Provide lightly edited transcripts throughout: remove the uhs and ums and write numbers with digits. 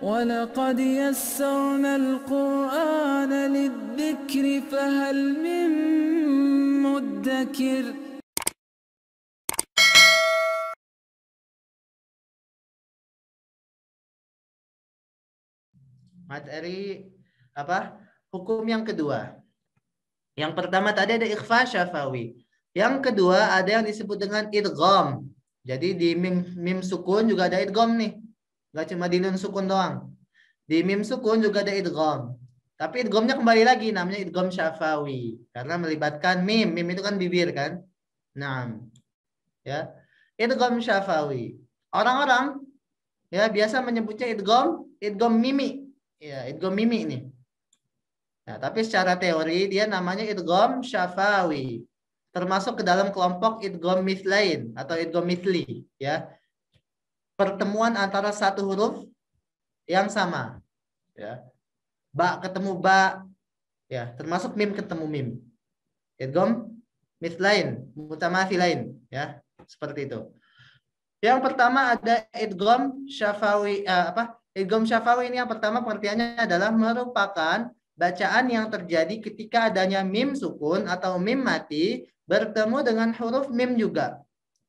ولقد يسرنا القرآن للذكر فهل من مدكر. Materi apa? Hukum yang kedua. Yang pertama tadi ada ikhfa syafawi. Yang kedua ada yang disebut dengan idgham. Jadi di mim sukun juga ada idgham nih. Gak cuma di nun sukun doang. Di mim sukun juga ada idgham. Tapi idghamnya kembali lagi namanya idgham syafawi karena melibatkan mim. Mim itu kan bibir kan? Nah, ya. Idgham syafawi. Orang-orang ya biasa menyebutnya idgham mimi. Ya, idgham mimi nih. Nah, tapi secara teori dia namanya idgham syafawi. Termasuk ke dalam kelompok idgham mithlain atau idgham mithli, ya. Pertemuan antara satu huruf yang sama, ya. Ba ketemu ba, ya, termasuk mim ketemu mim. Idgham mithlain, mutamathilain, ya. Seperti itu. Yang pertama ada idgham syafawi Idgham syafawi ini yang pertama pengertiannya adalah merupakan bacaan yang terjadi ketika adanya mim sukun atau mim mati bertemu dengan huruf mim juga.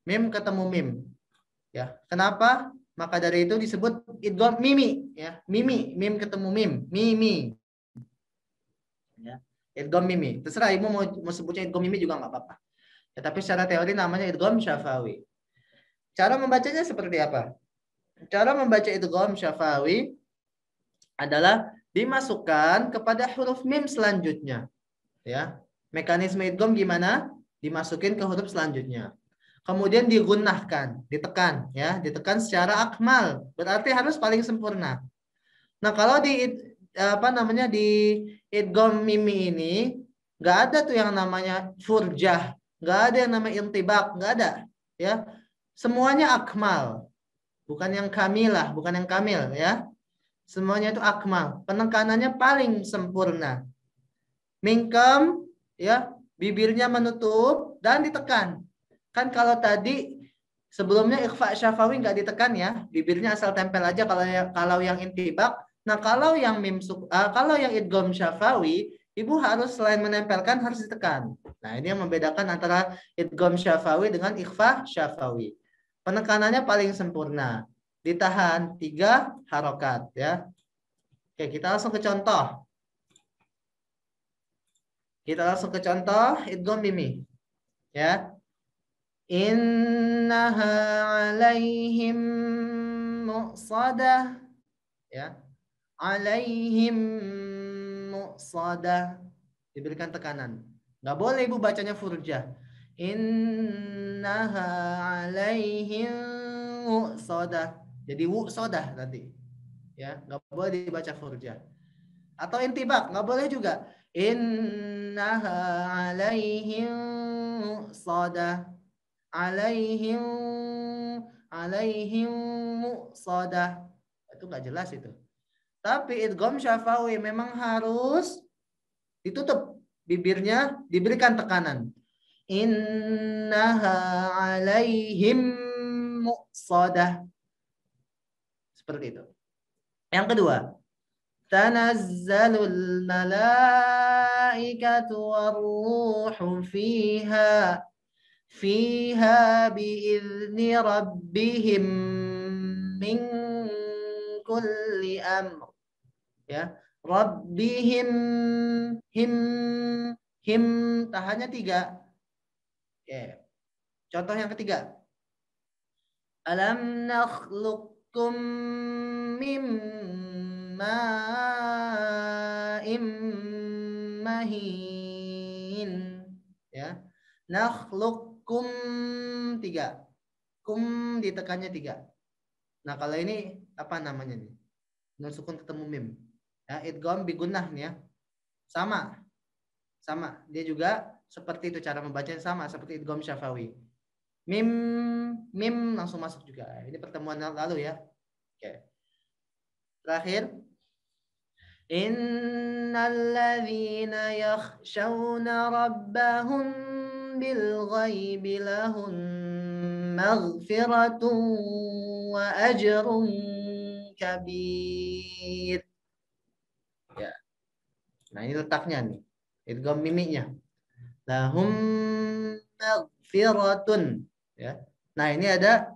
Mim ketemu mim. Ya, kenapa? Maka dari itu disebut idgham mimi, ya. Mimi, mim ketemu mim, mimi. Ya. Idgham mimi. Terserah ibu mau sebutnya idgham mimi juga nggak apa-apa. Ya, tapi secara teori namanya idgham syafawi. Cara membacanya seperti apa? Cara membaca idgham syafawi adalah dimasukkan kepada huruf mim selanjutnya. Ya. Mekanisme idgham gimana? Dimasukin ke huruf selanjutnya. Kemudian digunnahkan, ditekan, ya, ditekan secara akmal. Berarti harus paling sempurna. Nah, kalau di idgham mimi ini nggak ada tuh yang namanya furjah, nggak ada yang namanya intibak, nggak ada, ya. Semuanya akmal. Bukan yang kamilah, bukan yang kamil, ya. Semuanya itu akmal. Penekanannya paling sempurna. Mingkem, ya, bibirnya menutup dan ditekan. Kan kalau tadi sebelumnya ikhfa syafawi nggak ditekan, ya, bibirnya asal tempel aja kalau yang intibak. Nah, kalau yang kalau yang idgham syafawi, ibu harus selain menempelkan harus ditekan. Nah, ini yang membedakan antara idgham syafawi dengan ikhfa syafawi. Penekanannya paling sempurna. Ditahan 3 harokat, ya. Oke, kita langsung ke contoh. Idgham mimi. Ya. Innaha alaihim muqsadah. Ya. Alaihim muqsadah. Diberikan tekanan. Nggak boleh ibu bacanya furjah. Innaha alaihim muqsadah. Jadi wuqsadah nanti. Ya, nggak boleh dibaca furjah. Atau intibak, nggak boleh juga. Innaha alaihim muqsadah. Alaihim muqsadah. Itu nggak jelas itu. Tapi idgham syafawi memang harus ditutup. Bibirnya diberikan tekanan. Innaha alaihim muqsadah. Seperti itu. Yang kedua, tanazzalul malaikatu warruhu fiha biizni rabbihim min kulli amr. Ya, rabbihim him tahannya 3. Oke. Contoh yang ketiga. Alam nakhluqkum min ma'im mahin. Ya. Nakhluqkum 3. Kum ditekannya 3. Nah, kalau ini apa namanya nih? Nun sukun ketemu mim. Ya, idgham bigunnah nih, ya. Sama. Dia juga seperti itu cara membacanya sama seperti idgham syafawi. Mim langsung masuk juga. Ini pertemuan lalu, ya. Oke. Terakhir, innalladzina yakhshawna rabbahum bil ghaibi lahum maghfiratun wa ajrun kabir. Ya. Nah, ini letaknya nih. Idgham miminya. Lahum maghfiratun. Ya. Nah, ini ada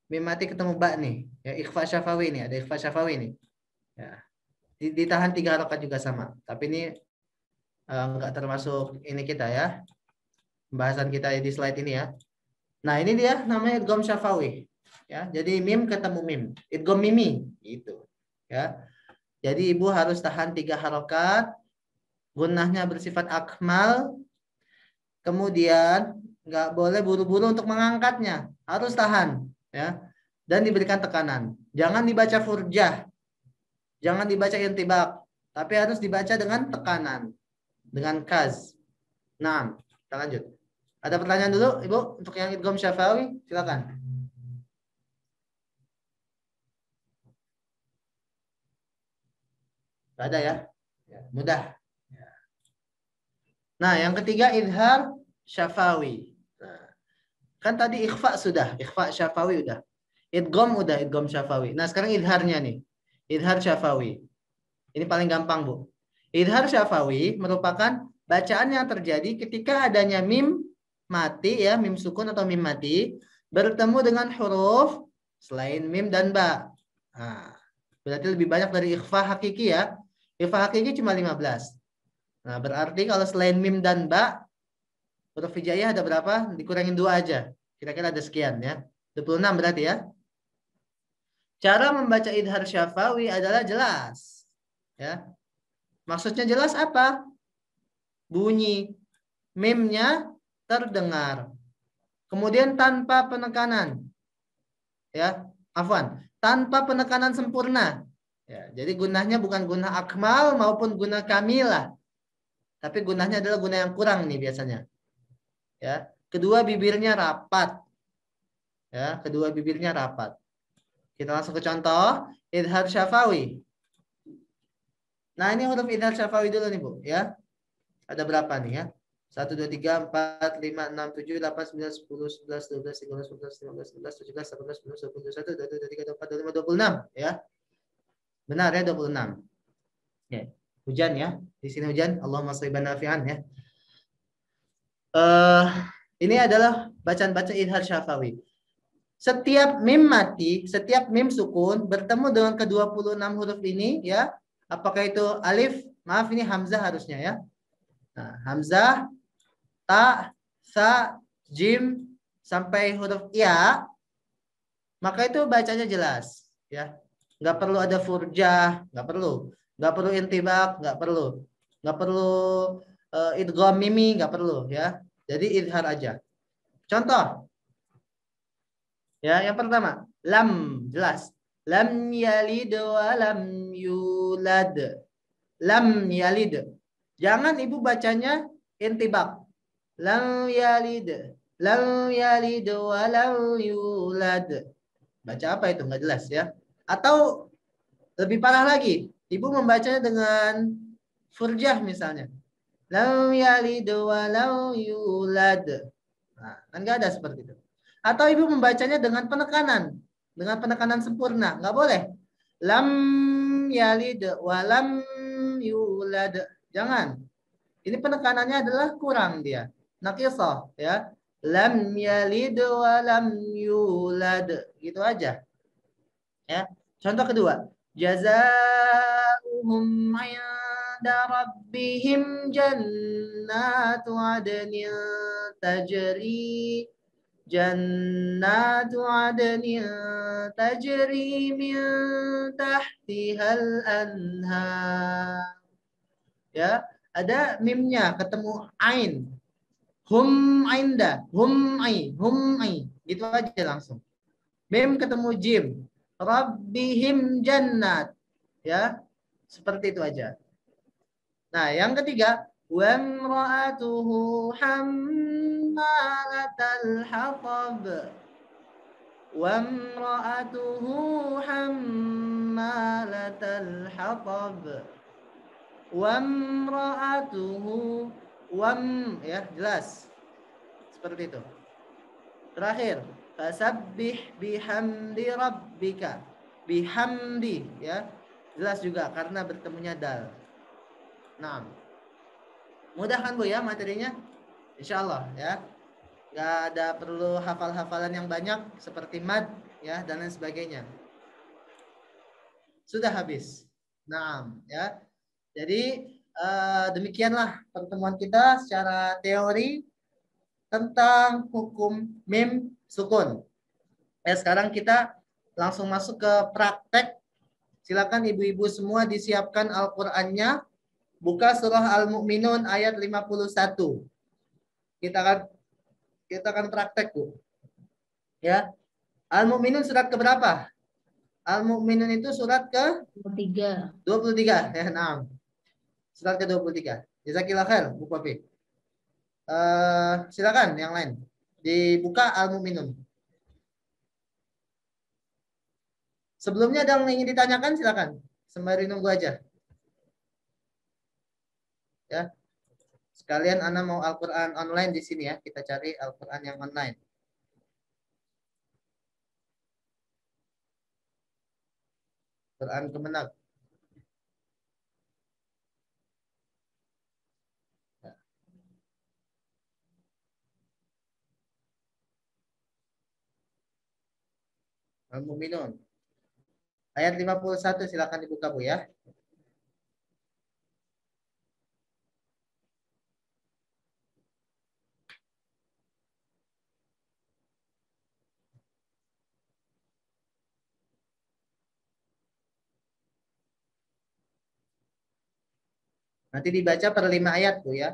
mim mati ketemu ba nih. Ya, ikhfa syafawi nih, ada ikhfa syafawi nih. Ya. Ditahan 3 harokat juga sama. Tapi ini enggak termasuk ini kita ya. Pembahasan kita di slide ini ya. Nah, ini dia namanya idgham syafawi. Ya, jadi mim ketemu mim. Idgham mimi gitu. Ya. Jadi ibu harus tahan 3 harokat. Gunnahnya bersifat akmal. Kemudian nggak boleh buru-buru untuk mengangkatnya, harus tahan, ya. Dan diberikan tekanan. Jangan dibaca furjah, jangan dibaca intibak, tapi harus dibaca dengan tekanan, dengan kaz. Nah, kita lanjut. Ada pertanyaan dulu, Ibu, untuk yang idgham syafawi, silakan. Gak ada ya? Ya, mudah. Nah, yang ketiga idhar syafawi. Nah, kan tadi ikhfa sudah, ikhfa syafawi udah. Idgham udah, idgham syafawi. Nah, sekarang idharnya nih. Idhar syafawi. Ini paling gampang, Bu. Idhar syafawi merupakan bacaan yang terjadi ketika adanya mim mati ya, mim sukun atau mim mati bertemu dengan huruf selain mim dan ba. Nah, berarti lebih banyak dari ikhfa hakiki ya. Ikhfa hakiki cuma 15. Nah, berarti kalau selain mim dan ba, huruf hijaiyah ada berapa? Dikurangin 2 aja. Kira-kira ada sekian ya. 26 berarti ya. Cara membaca idhar syafawi adalah jelas. Ya. Maksudnya jelas apa? Bunyi mimnya terdengar. Kemudian tanpa penekanan. Ya, afwan, tanpa penekanan sempurna. Ya, jadi gunahnya bukan gunah akmal maupun gunah kamilah. Tapi gunahnya adalah guna yang kurang nih biasanya. Ya, kedua bibirnya rapat. Ya, kedua bibirnya rapat. Kita langsung ke contoh idhar syafawi. Nah, ini huruf idhar syafawi dulu nih, Bu, ya. Ada berapa nih ya? 1 2 3 4 5 6 7 8 9 10 11 12 13 14 15 16 17 18 19 20 21 22 23 24 25 26 ya. Benar ya 26. Ya. Hujan ya. Di sini hujan. Allahumma shayban nafi'an ya. Ini adalah bacaan-bacaan idhar syafawi. Setiap mim mati, setiap mim sukun bertemu dengan ke-26 huruf ini ya. Apakah itu alif? Maaf, ini hamzah harusnya ya. Nah, hamzah, ta, sa, jim sampai huruf ya, maka itu bacanya jelas ya. Nggak perlu ada furjah, nggak perlu intibak, nggak perlu idgham mimi, nggak perlu ya. Jadi idhar aja. Contoh ya, yang pertama lam, jelas. Lam yalid wa lam yulad. Lam yalid. Jangan ibu bacanya intibak. Lam yalid. Lam yalid wa lam yulad. Baca apa itu? Nggak jelas ya. Atau lebih parah lagi. Ibu membacanya dengan furjah misalnya. Lam yalid wa lam yulad. Nah, kan nggak ada seperti itu. Atau ibu membacanya dengan penekanan. Dengan penekanan sempurna. Nggak boleh. Lam yalid wa lam yulad. Jangan. Ini penekanannya adalah kurang dia. Naqisah ya. Lam yalid wa lam yulad. Gitu aja. Ya. Contoh kedua. Jazaohum 'inda rabbihim jannatu 'adnin tajri min tahtihal anhar. Ya, ada mimnya ketemu ain. Hum ainda, hum ai, gitu aja langsung. Mim ketemu jim. Rabbihim jannat. Ya, seperti itu aja. Nah, yang ketiga, wa imra'atuhu hammalatal hatab. Wa imra'atuhu hammalatal hatab. Wa imra'atuhu ya, jelas. Seperti itu. Terakhir, fasabbih bihamdi rabbika. bihamdi ya. Jelas juga karena bertemunya dal. Nah, mudah kan Bu ya materinya? Insya Allah ya. Nggak ada perlu hafal-hafalan yang banyak seperti mad ya dan lain sebagainya. Sudah habis. Nah, ya. Jadi demikianlah pertemuan kita secara teori tentang hukum mim sukun. Sekarang kita langsung masuk ke praktek. Silakan ibu-ibu semua disiapkan Al-Qur'annya. Buka surah Al-Mu'minun ayat 51. Kita akan praktek, Bu. Ya. Al-Mu'minun surat keberapa? Al-Mu'minun itu surat ke 23. Ya, nah. Surat ke-23. Jazakillah khair, Bu Papi. Silakan yang lain. Dibuka Al-Mu'minun. Sebelumnya ada yang ingin ditanyakan, silakan. Sembari nunggu aja. Ya. Sekalian Ana mau Al-Qur'an online di sini ya. Kita cari Al-Qur'an yang online. Quran Kemenag. Al-Mu'minun. Ayat 51 silakan dibuka Bu ya. Nanti dibaca per 5 ayat Bu ya.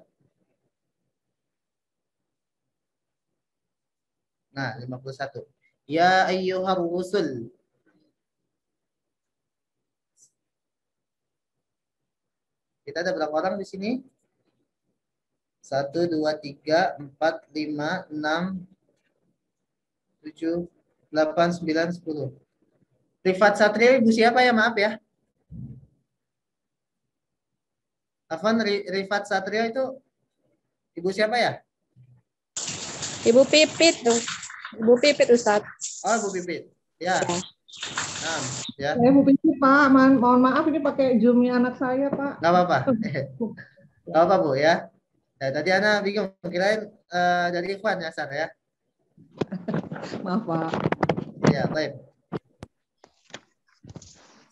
Nah, 51. Ya ayyuhar rusul. Kita ada berapa orang di sini? 1, 2, 3, 4, 5, 6, 7, 8, 9, 10. Rifat Satria ibu siapa ya? Maaf ya. Afwan, Rifat Satria itu ibu siapa ya? Ibu Pipit tuh. Ibu Pipit Ustaz. Oh, Bu Pipit. Ya. Nah, ya. Saya Bu Pipit Pak, mohon maaf ini pakai Zoom-nya anak saya Pak. Nggak apa-apa. Nggak apa Bu ya. Ya, tadi Ana bingung kirain dari Ikhwan ya Sar ya. Maaf Pak. Ya, baik.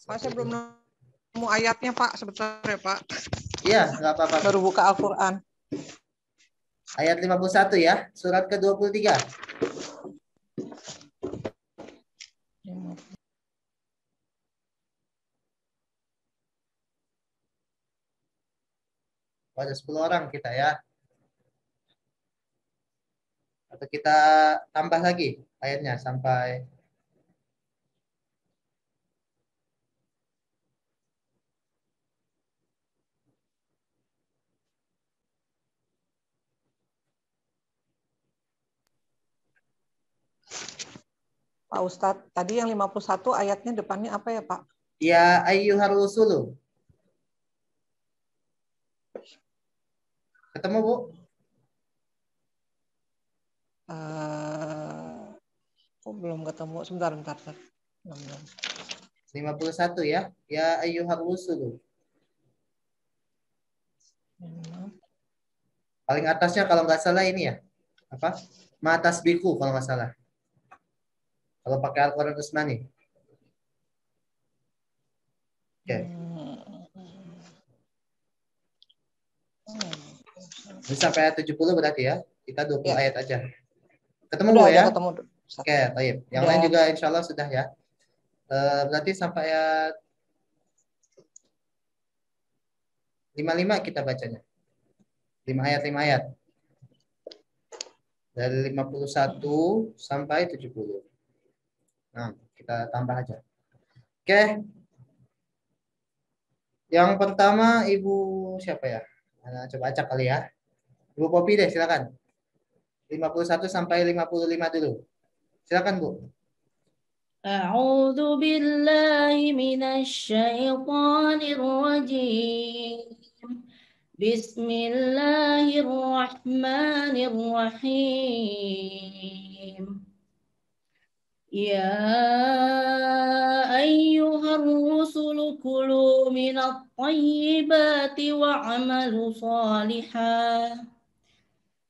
Pak, saya belum nemu ayatnya Pak, sebentar ya Pak. Iya, nggak apa-apa. Baru buka Al-Quran. Ayat 51 ya, surat ke-23. Ada 10 orang kita ya. Atau kita tambah lagi ayatnya sampai Pak Ustadz, tadi yang 51 ayatnya depannya apa ya Pak? ya ayyuhar rusulu. Ketemu Bu? Oh, belum ketemu. Sebentar. 51 ya. Ya ayyuhar rusulu. Paling atasnya kalau nggak salah ini ya. Apa? Matas biku kalau nggak salah. Kalau pakai Al-Quran Usmani. Oke. Ini sampai ayat 70 berarti ya. Kita 20 ayat aja. Ketemu Bu ya? Ketemu. Oke, baik. Yang lain juga insya Allah sudah ya. Berarti sampai ayat 55 kita bacanya. 5 ayat. Dari 51 sampai 70. Nah, kita tambah aja. Oke. Yang pertama Ibu siapa ya? Coba acak kali ya. Ibu Popi deh, silakan. 51 sampai 55 dulu. Silakan Bu. أعوذ بالله من الشيطان الرجيم بسم الله الرحمن الرحيم يا أيها minat thayyibati wa'malu shalihan.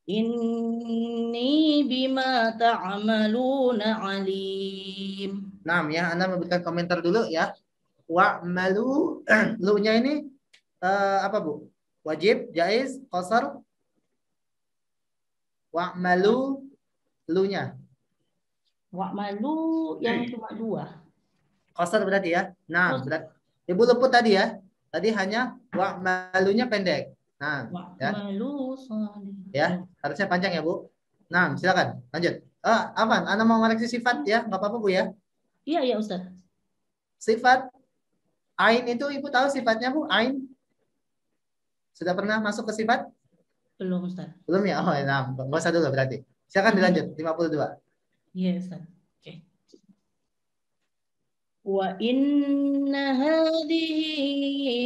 Inni bima ta'maluna alim. Nah, ya, Anda memberikan komentar dulu ya. Wa'malu, lu-nya ini apa, Bu? Wajib, jaiz, qasar? Wa'malu, lu-nya. Wa'malu yang cuma 2. Qasar berarti ya. Nah, Qasar. berarti Ibu luput tadi ya. Tadi hanya wa'malunya pendek. Nah, ya. Wa'malu shalihan. Ya, harusnya panjang ya, Bu. Nah, silakan lanjut. Aman, Anda mau ngoreksi sifat ya? Nggak apa-apa, Bu ya. Iya, ya Ustaz. Sifat ain itu Ibu tahu sifatnya, Bu? Ain. Sudah pernah masuk ke sifat? Belum Ustaz. Belum ya? Oh, nah, nggak usah dulu berarti. Silakan dilanjut, 52. Iya Ustaz. Oke. Wa inna hadhihi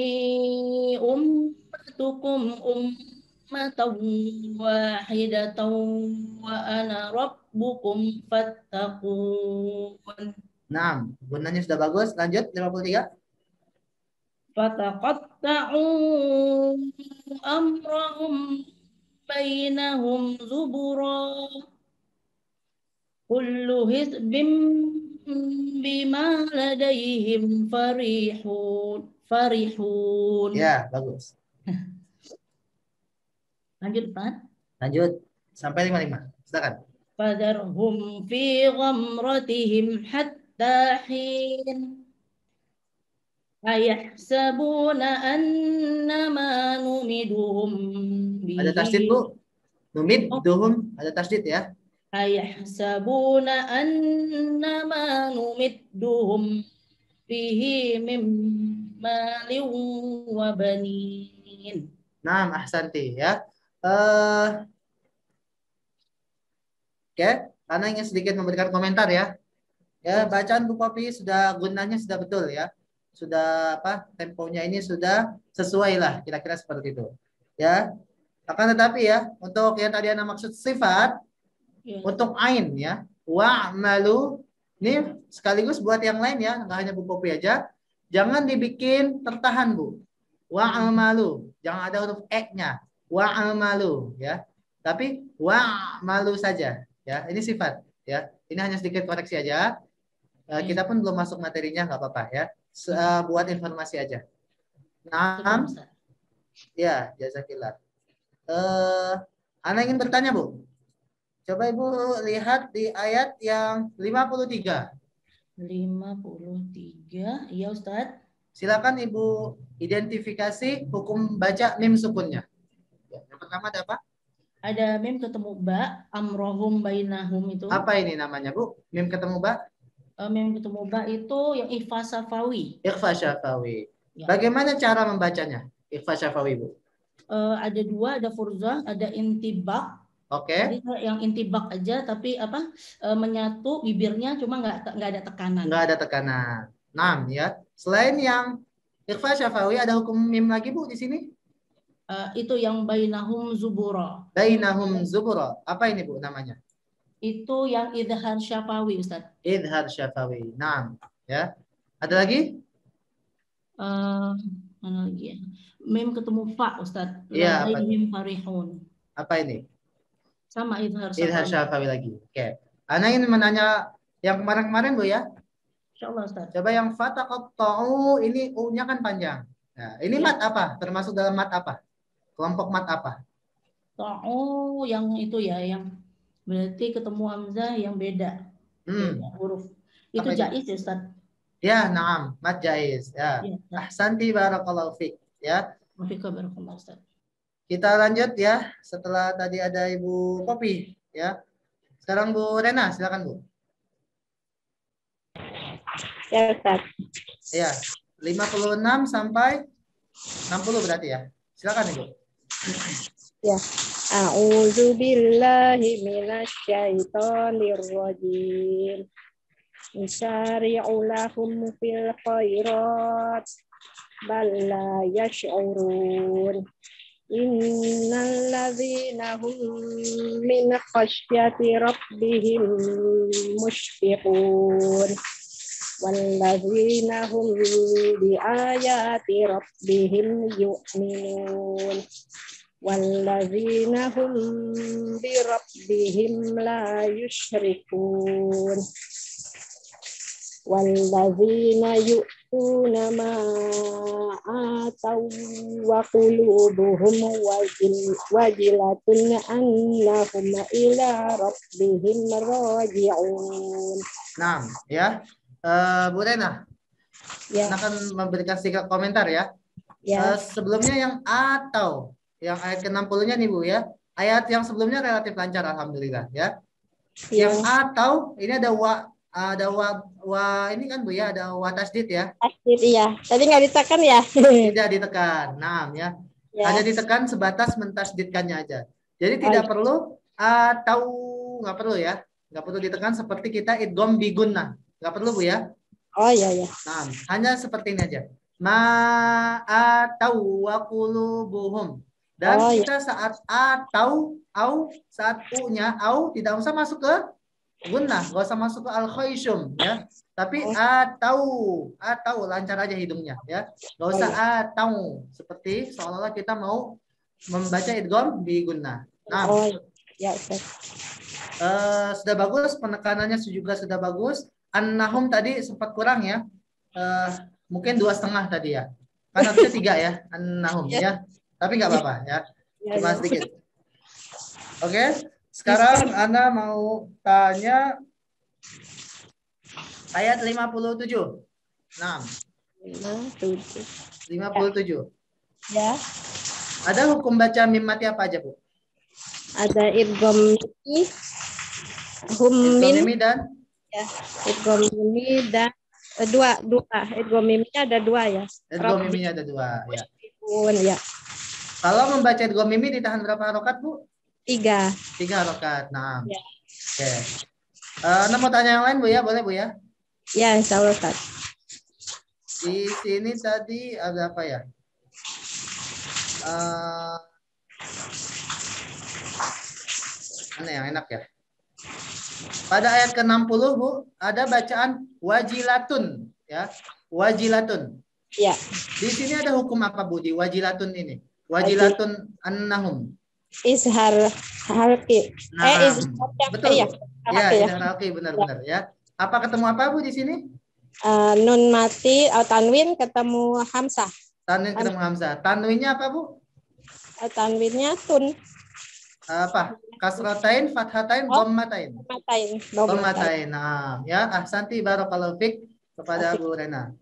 ummatukum ummatan wahidatan wa ana rabbukum fattaqun. Nah, gunanya sudah bagus. Lanjut, 53. Fataqatta'u amrahum bainahum zubura. Kullu hizbin bima ladaihim farihun. Ya, bagus. Lanjut Pak. Lanjut sampai 55. Silakan. Fadarhum fi ghamratihim hatta hin. Ayahsabuna annama numiduhum bihi. Ada tasdid, Bu? Numidduhum, ada tasdid ya. Ayahsabuna annama numidduhum bihi mim malin wa banin. Nah, ahsanti ya. Oke, Ana ingin sedikit memberikan komentar ya. Ya, bacaan Bu Popi sudah gunanya sudah betul ya. Sudah apa? Temponya ini sudah sesuai lah, kira-kira seperti itu. Ya. Akan tetapi ya, untuk yang tadi Ana maksud sifat, untuk ain ya, wa'malu ini sekaligus buat yang lain ya, nggak hanya Bu Popi aja. Jangan dibikin tertahan, Bu. Wa'malu, jangan ada huruf e-nya. Wa'malu ya. Tapi wa'malu saja ya. Ini sifat ya. Ini hanya sedikit koreksi aja. Kita pun belum masuk materinya, nggak apa-apa ya. Buat informasi aja. Nah, ya, jazakillah. Ana ingin bertanya, Bu. Coba Ibu lihat di ayat yang 53. 53, iya Ustaz. Silakan Ibu identifikasi hukum baca mim sukunnya. Yang pertama ada apa? Ada mim ketemu ba, amrohum bainahum itu. Apa ini namanya, Bu? Mim ketemu ba? Mim ketemu ba itu yang ikhfa syafawi. Ikhfa syafawi. Ya. Bagaimana cara membacanya? Ikhfa syafawi, Bu. Ada 2, ada furzah, ada intibak. Oke. Jadi yang intibak aja, tapi apa menyatu bibirnya, cuma nggak ada tekanan. Nggak ada tekanan. 6 ya. Selain yang ikhfa syafawi, ada hukum mim lagi, Bu, di sini? Itu yang bainahum zubura. Bainahum zubura. Apa ini, Bu, namanya? Itu yang idhar syafawi, Ustaz. Idhar syafawi. 6 ya. Ada lagi? Mana lagi ya? Mim ketemu fa, Ustaz. Iya, Ladaihim farihun. Apa ini? Sama idhar Idhar syafawi. syafawi lagi. Oke. Ana ingin menanya yang kemarin-kemarin, Bu ya. Insyaallah, Ustaz. Coba yang fataqatta'u ini u-nya kan panjang. Nah, ini Ya. mat apa? Termasuk dalam mat apa? Kelompok mat apa? Ta'u yang itu ya, yang berarti ketemu hamzah yang beda. Beda huruf. Itu Apa itu? jaiz ya, Ustaz. Ya, na'am, mat jaiz. Ya. Ya, Ustaz. Ahsanti barakallahu fiik. Ya. Wafika barakallahu, Ustaz. Kita lanjut ya. Setelah tadi ada Ibu Popi, ya. Sekarang Bu Rena, silakan, Bu. Ya, Ustaz. Ya, 56 sampai 60 berarti ya. Silakan, Ibu. Ya. A'udzu billahi minasyaitonir rajim. Usari'u lahum fil khairat bal la yash'urun. Innal ladzina hum min khasyati rabbihim mushfiqun. walladzina hum biayati rabbihim yu'minun walladzina hum bi rabbihim la yusyrikun walladzina yu'tuna ma atau wa qulubuhum wajilatun annahum ila rabbihim raji'un. Nah, ya. Bu Rena, Ya, akan memberikan sedikit komentar ya. ya, Sebelumnya yang atau yang ayat ke-60-nya nih Bu ya. Ayat yang sebelumnya relatif lancar alhamdulillah ya. ya. Yang atau ini ada ini kan Bu ya, ada wa tasdid ya. Tasdid, iya. Tadi nggak ditekan ya? Tidak ditekan. Nah, ya. Ya. Hanya ditekan sebatas mentasdidkannya aja. Jadi tidak perlu atau nggak perlu ya. Nggak perlu ditekan seperti kita idgham bi gunnah. Nggak perlu Bu ya. Oh iya ya. Nah, hanya seperti ini aja. Ma atau wa qulubuhum. Dan Oh, kita saat atau saat u-nya tidak usah masuk ke gunnah, nggak usah masuk ke al-khayshum ya. Tapi atau lancar aja hidungnya ya. Nggak usah atau seperti seolah-olah kita mau membaca idgham bi gunnah. Nah, oh ya Ustaz. Sudah bagus, penekanannya juga sudah bagus. An-nahum tadi sempat kurang ya. Mungkin 2,5 tadi ya. Kan harusnya 3 ya. An-nahum ya. Tapi nggak apa-apa ya. Cuma sedikit. Oke. Sekarang Ana mau tanya ayat 57. Nah, 57. Ya. Ada hukum baca mim mati apa aja, Bu? Ada idgham hum Idgham mim mim dan ya. Idgham mim dan dua. Idgham mimnya ada 2 ya. idgham mimnya ada 2 ya. Ya. Kalau membaca idgham mim ditahan berapa harokat, Bu? 3. 3 harokat. Nah. Ya. Oke. Ana mau tanya yang lain, Bu ya? Boleh, Bu ya? Ya, insyaallah Ustaz. Di sini tadi ada apa ya? Mana yang enak ya? Pada ayat ke-60, Bu, ada bacaan wajilatun ya. Wajilatun. Ya. Di sini ada hukum apa, Bu, di wajilatun ini? Wajilatun annahum. Izhar halqi. Nah, Izhar betul. ya. Ya, izhar halqi benar-benar ya. Apa ketemu apa, Bu, di sini? Nun mati atau tanwin ketemu hamzah. Tanwin ketemu hamzah. Tanwinnya apa, Bu? Tanwinnya tun. Apa? Kasratain, fathatain, dhammatain. Matain. Dhammatain. Nah, ya, ahsanti barakallahu fik kepada Bu Rena.